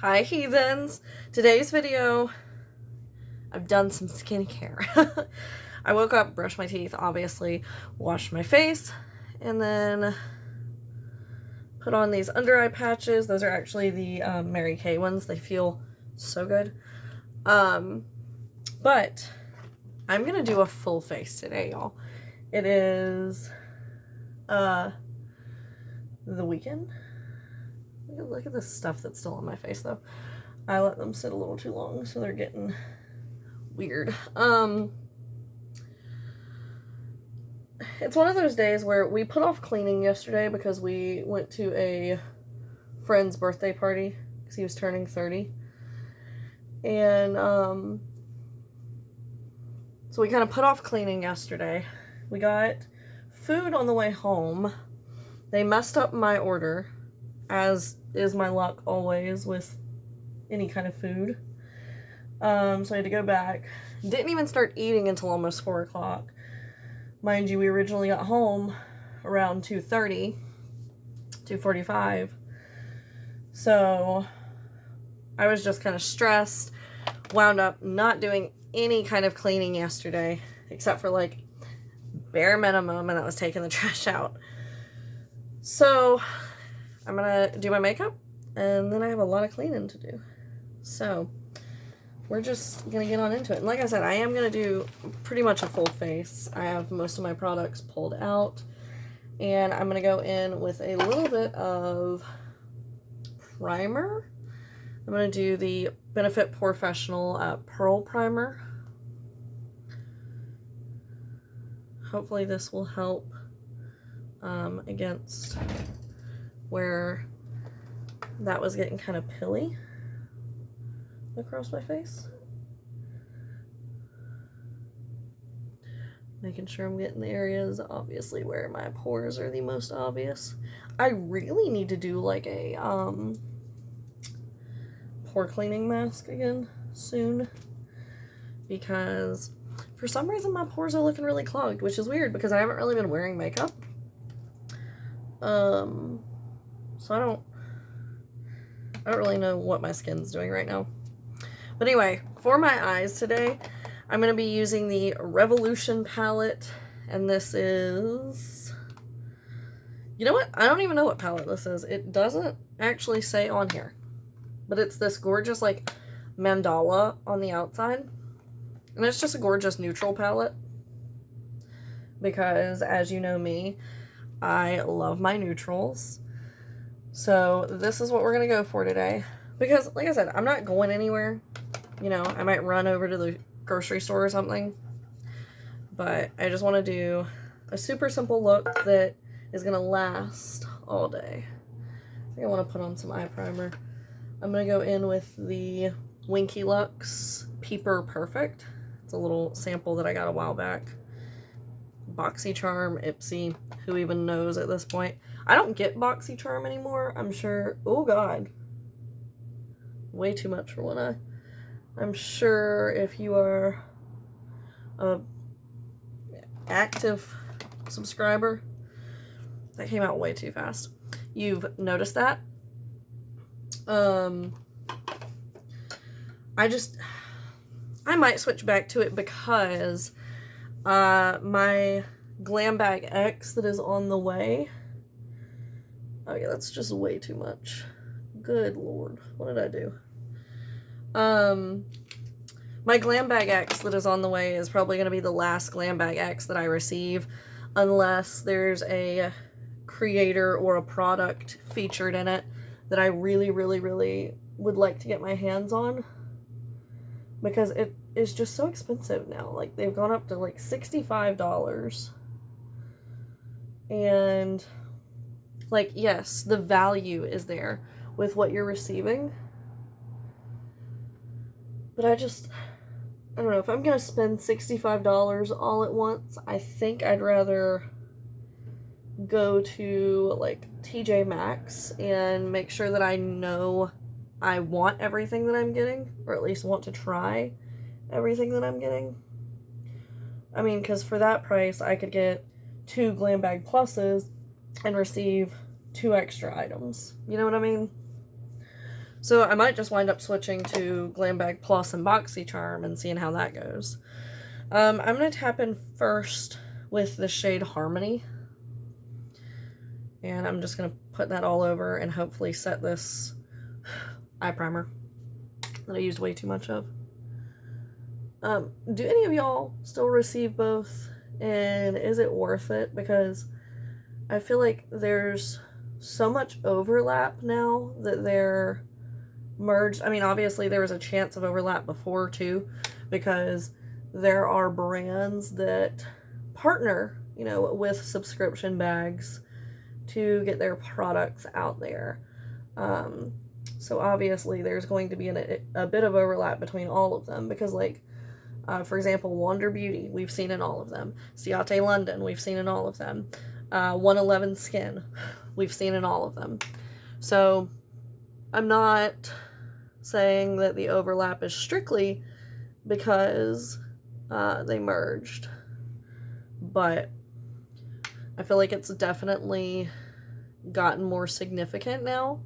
Hi heathens! Today's video, I've done some skincare. I woke up, brushed my teeth, obviously, washed my face, and then put on these under eye patches. Those are actually the Mary Kay ones. They feel so good. But I'm gonna do a full face today, y'all. It is the weekend. Look at this stuff that's still on my face though. I let them sit a little too long, so they're getting weird. It's one of those days where we put off cleaning yesterday because we went to a friend's birthday party because he was turning 30. And so we kind of put off cleaning yesterday. We got food on the way home. They messed up my order, as is my luck always with any kind of food. So I had to go back. Didn't even start eating until almost 4 o'clock. Mind you, we originally got home around 2:30, 2:45. So I was just kind of stressed. Wound up not doing any kind of cleaning yesterday, except for like bare minimum, and that was taking the trash out. So I'm gonna do my makeup, and then I have a lot of cleaning to do. So we're just gonna get on into it. And like I said, I am gonna do pretty much a full face. I have most of my products pulled out, and I'm gonna go in with a little bit of primer. I'm gonna do the Benefit Professional Pearl Primer. Hopefully this will help against where that was getting kind of pilly across my face. Making sure I'm getting the areas, obviously, where my pores are the most obvious. I really need to do like a pore cleaning mask again soon, because for some reason my pores are looking really clogged, which is weird because I haven't really been wearing makeup. So I don't really know what my skin's doing right now. But anyway, for my eyes today, I'm going to be using the Revolution palette, and this is, you know what? I don't even know what palette this is. It doesn't actually say on here, but it's this gorgeous like mandala on the outside, and it's just a gorgeous neutral palette because, as you know me, I love my neutrals. So this is what we're going to go for today. Because, like I said, I'm not going anywhere. You know, I might run over to the grocery store or something. But I just want to do a super simple look that is going to last all day. I think I want to put on some eye primer. I'm going to go in with the Winky Lux Peeper Perfect. It's a little sample that I got a while back. BoxyCharm, Ipsy, who even knows at this point. I don't get BoxyCharm anymore. I'm sure, oh god, way too much for one eye. I'm sure if you are a active subscriber, that came out way too fast, you've noticed that. I might switch back to it because my Glam Bag X that is on the way. Oh yeah, that's just way too much. Good lord, what did I do? My Glam Bag X that is on the way is probably going to be the last Glam Bag X that I receive, unless there's a creator or a product featured in it that I really, really, really would like to get my hands on, because it is just so expensive now. Like, they've gone up to like $65. And like, yes, the value is there with what you're receiving, but I don't know, if I'm gonna spend $65 all at once, I think I'd rather go to like TJ Maxx and make sure that I know I want everything that I'm getting, or at least want to try everything that I'm getting. I mean, because for that price, I could get 2 Glam Bag Pluses and receive 2 extra items. You know what I mean? So I might just wind up switching to Glam Bag Plus and BoxyCharm and seeing how that goes. I'm going to tap in first with the shade Harmony. And I'm just going to put that all over and hopefully set this eye primer that I used way too much of. Do any of y'all still receive both? And is it worth it? Because I feel like there's so much overlap now that they're merged. I mean, obviously there was a chance of overlap before too, because there are brands that partner, you know, with subscription bags to get their products out there. So obviously there's going to be a bit of overlap between all of them, because like, for example, Wander Beauty, we've seen in all of them. Ciate London, we've seen in all of them. 111 Skin, we've seen in all of them. So I'm not saying that the overlap is strictly because they merged, but I feel like it's definitely gotten more significant now.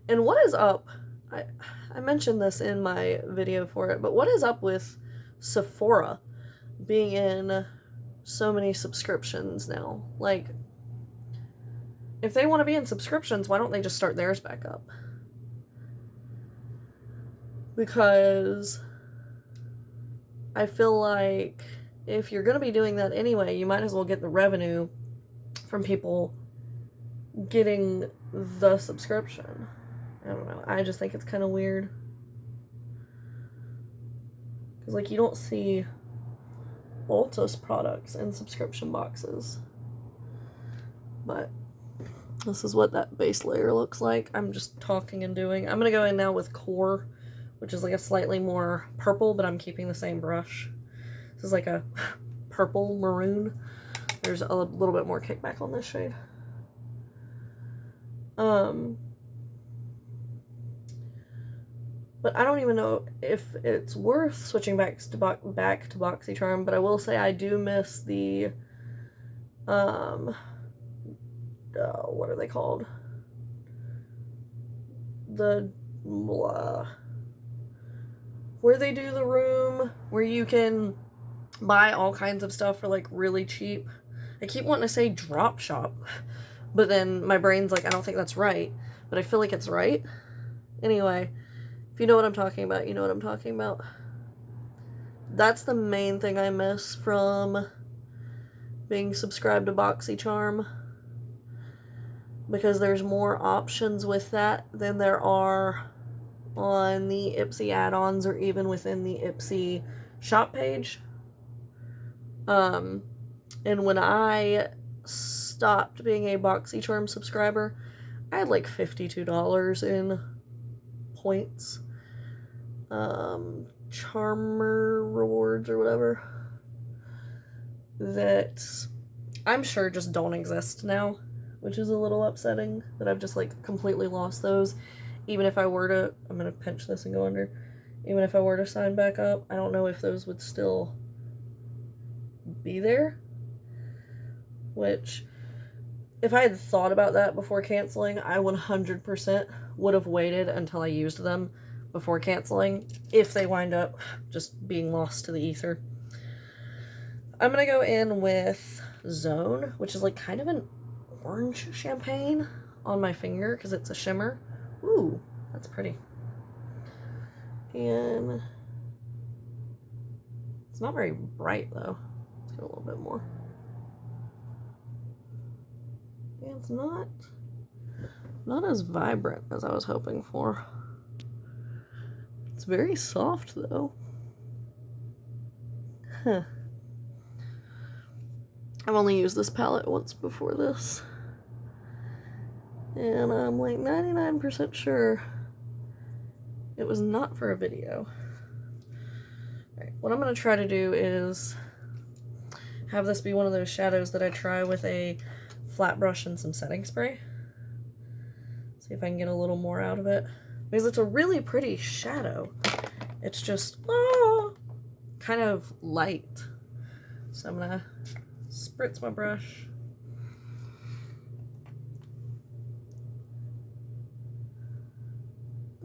And what is up, I mentioned this in my video for it, but what is up with Sephora being in so many subscriptions now? Like, if they want to be in subscriptions, why don't they just start theirs back up? Because I feel like if you're going to be doing that anyway, you might as well get the revenue from people getting the subscription. I don't know. I just think it's kind of weird. Because, like, you don't see Ulta's products in subscription boxes. But this is what that base layer looks like. I'm just talking and doing. I'm going to go in now with Core, which is like a slightly more purple, but I'm keeping the same brush. This is like a purple maroon. There's a little bit more kickback on this shade. But I don't even know if it's worth switching back to BoxyCharm, but I will say I do miss the, what are they called? The, where they do the room, where you can buy all kinds of stuff for like really cheap. I keep wanting to say drop shop, but then my brain's like, I don't think that's right, but I feel like it's right. Anyway, if you know what I'm talking about, you know what I'm talking about. That's the main thing I miss from being subscribed to BoxyCharm, because there's more options with that than there are on the Ipsy add-ons or even within the Ipsy shop page. And when I stopped being a BoxyCharm subscriber, I had like $52 in points. Charmer rewards or whatever, that I'm sure just don't exist now, which is a little upsetting that I've just like completely lost those. Even if I were to, I'm gonna pinch this and go under, even if I were to sign back up, I don't know if those would still be there, which if I had thought about that before canceling, I 100% would have waited until I used them before canceling, if they wind up just being lost to the ether. I'm gonna go in with Zone, which is like kind of an orange champagne on my finger because it's a shimmer. Ooh, that's pretty. And it's not very bright though. Let's get a little bit more. And it's not as vibrant as I was hoping for. It's very soft though. Huh. I've only used this palette once before this, and I'm like 99% sure it was not for a video. Alright, what I'm going to try to do is have this be one of those shadows that I try with a flat brush and some setting spray. See if I can get a little more out of it. Because it's a really pretty shadow. It's just kind of light. So I'm going to spritz my brush.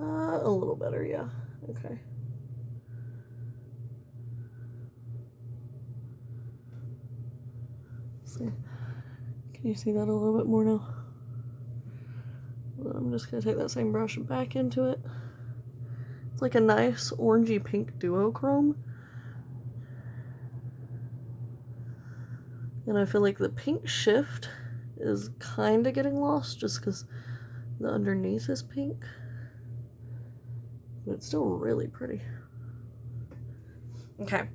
A little better, yeah. Okay. Let's see. Can you see that a little bit more now? I'm just going to take that same brush back into it. It's like a nice orangey pink duochrome. And I feel like the pink shift is kind of getting lost just because the underneath is pink. But it's still really pretty. Okay.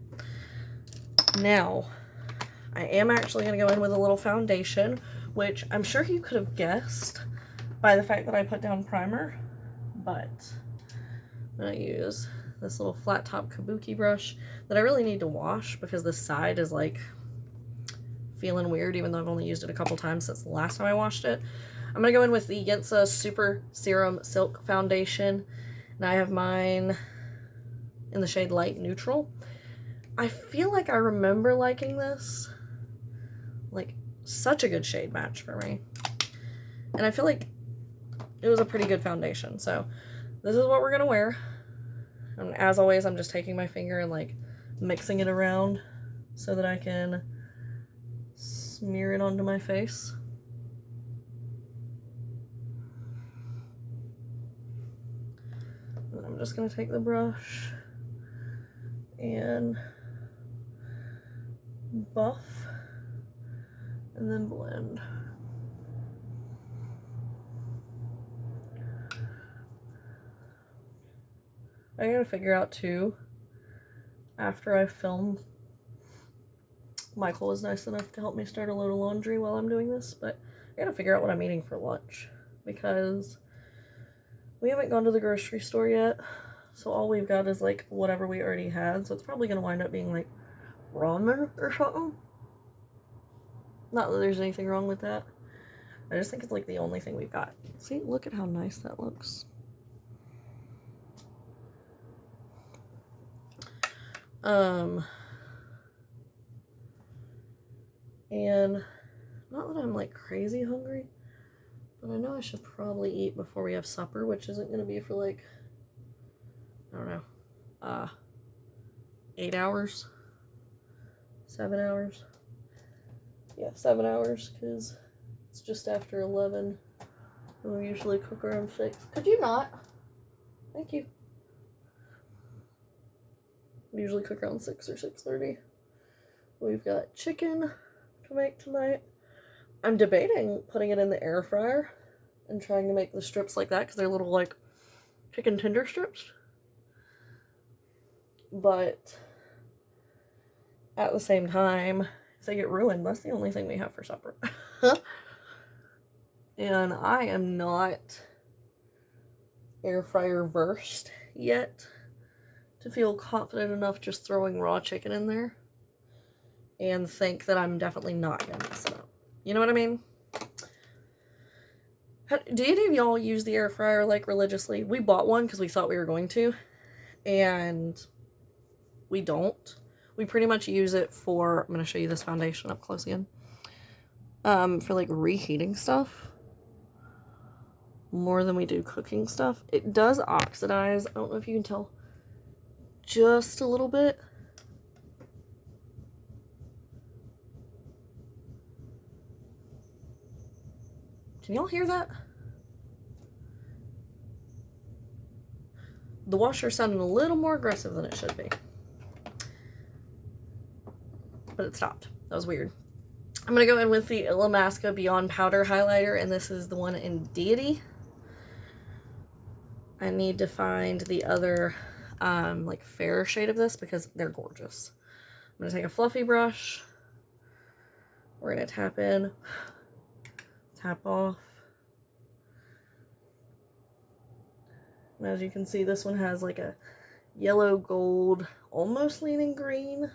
Now, I am actually going to go in with a little foundation, which I'm sure you could have guessed by the fact that I put down primer. But I'm going to use this little flat top kabuki brush that I really need to wash because this side is like feeling weird, even though I've only used it a couple times since the last time I washed it. I'm going to go in with the Yensa Super Serum Silk Foundation, and I have mine in the shade Light Neutral. I feel like I remember liking this. Like, such a good shade match for me. And I feel like it was a pretty good foundation. So, this is what we're going to wear. And as always, I'm just taking my finger and, like, mixing it around so that I can smear it onto my face. And I'm just going to take the brush and buff and then blend. I gotta figure out too, after I film, Michael was nice enough to help me start a load of laundry while I'm doing this, but I gotta figure out what I'm eating for lunch because we haven't gone to the grocery store yet, so all we've got is like whatever we already had, so it's probably gonna wind up being like ramen or something. Not that there's anything wrong with that. I just think it's like the only thing we've got. See, look at how nice that looks. And not that I'm like crazy hungry, but I know I should probably eat before we have supper, which isn't going to be for like, I don't know, 8 hours, 7 hours. Yeah, 7 hours, because it's just after 11, and we usually cook around 6. Could you not? Thank you. We usually cook around 6 or 6:30. We've got chicken to make tonight. I'm debating putting it in the air fryer and trying to make the strips like that because they're little like chicken tender strips. But at the same time, if they get ruined, that's the only thing we have for supper. And I am not air fryer versed yet to feel confident enough just throwing raw chicken in there and think that I'm definitely not going to mess it up. You know what I mean? Do any of y'all use the air fryer like religiously? We bought one because we thought we were going to, and we don't. We pretty much use it for, I'm going to show you this foundation up close again, for like reheating stuff more than we do cooking stuff. It does oxidize. I don't know if you can tell, just a little bit. Can y'all hear that? The washer sounded a little more aggressive than it should be. But it stopped. That was weird. I'm going to go in with the Illamasqua Beyond Powder Highlighter, and this is the one in Deity. I need to find the other, like, fairer shade of this because they're gorgeous. I'm going to take a fluffy brush. We're going to tap in, tap off. And as you can see, this one has like a yellow gold, almost leaning green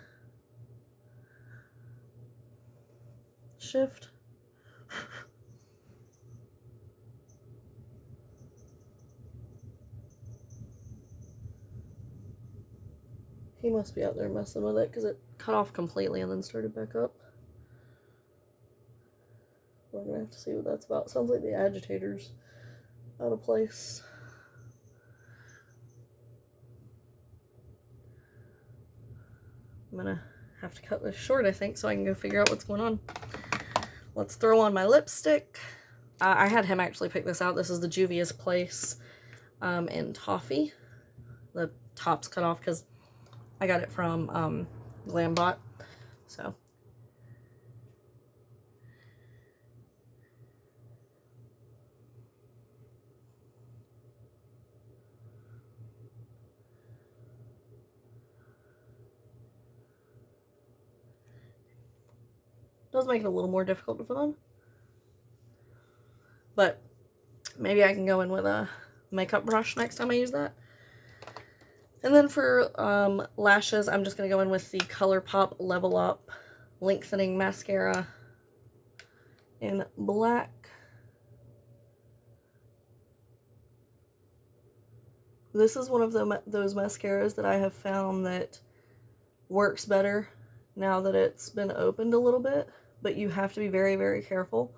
shift. He must be out there messing with it because it cut off completely and then started back up. We're gonna have to see what that's about. Sounds like the agitator's out of place. I'm gonna have to cut this short, I think, so I can go figure out what's going on. Let's throw on my lipstick. I had him actually pick this out. This is the Juvia's Place in Toffee. The top's cut off because I got it from Glambot. So. Does make it a little more difficult to put on. But maybe I can go in with a makeup brush next time I use that. And then for lashes, I'm just going to go in with the ColourPop Level Up Lengthening Mascara in black. This is one of those mascaras that I have found that works better now that it's been opened a little bit. But you have to be very, very careful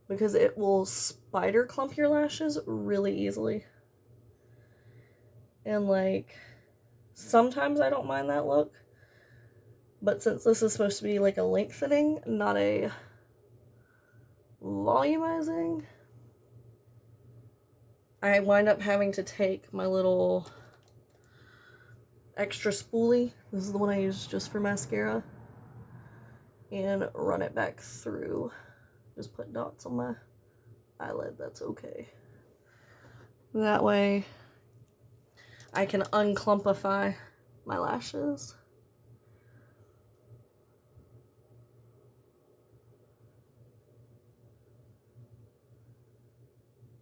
because it will spider clump your lashes really easily. And like, sometimes I don't mind that look. But since this is supposed to be like a lengthening, not a volumizing, I wind up having to take my little extra spoolie. This is the one I use just for mascara. And run it back through. Just put dots on my eyelid, that's okay. That way I can unclumpify my lashes.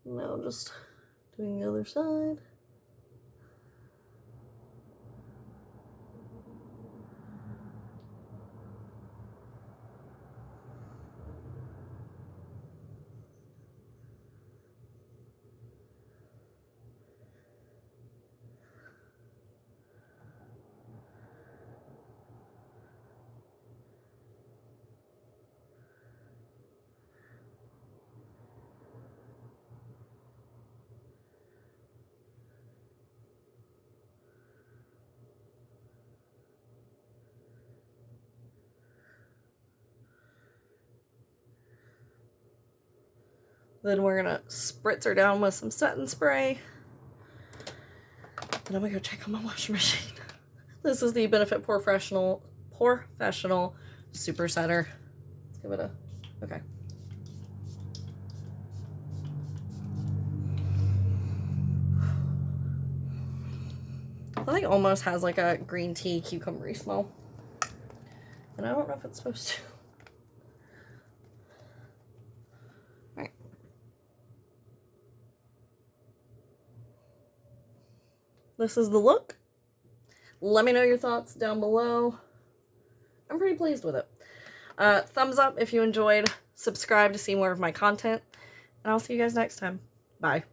Now just doing the other side. Then we're gonna spritz her down with some setting spray. And I'm gonna go check on my washing machine. This is the Benefit Professional Super Setter. Let's give it a, okay. I think it almost has like a green tea cucumbery smell. And I don't know if it's supposed to. Alright. This is the look. Let me know your thoughts down below. I'm pretty pleased with it. Thumbs up if you enjoyed. Subscribe to see more of my content. And I'll see you guys next time. Bye.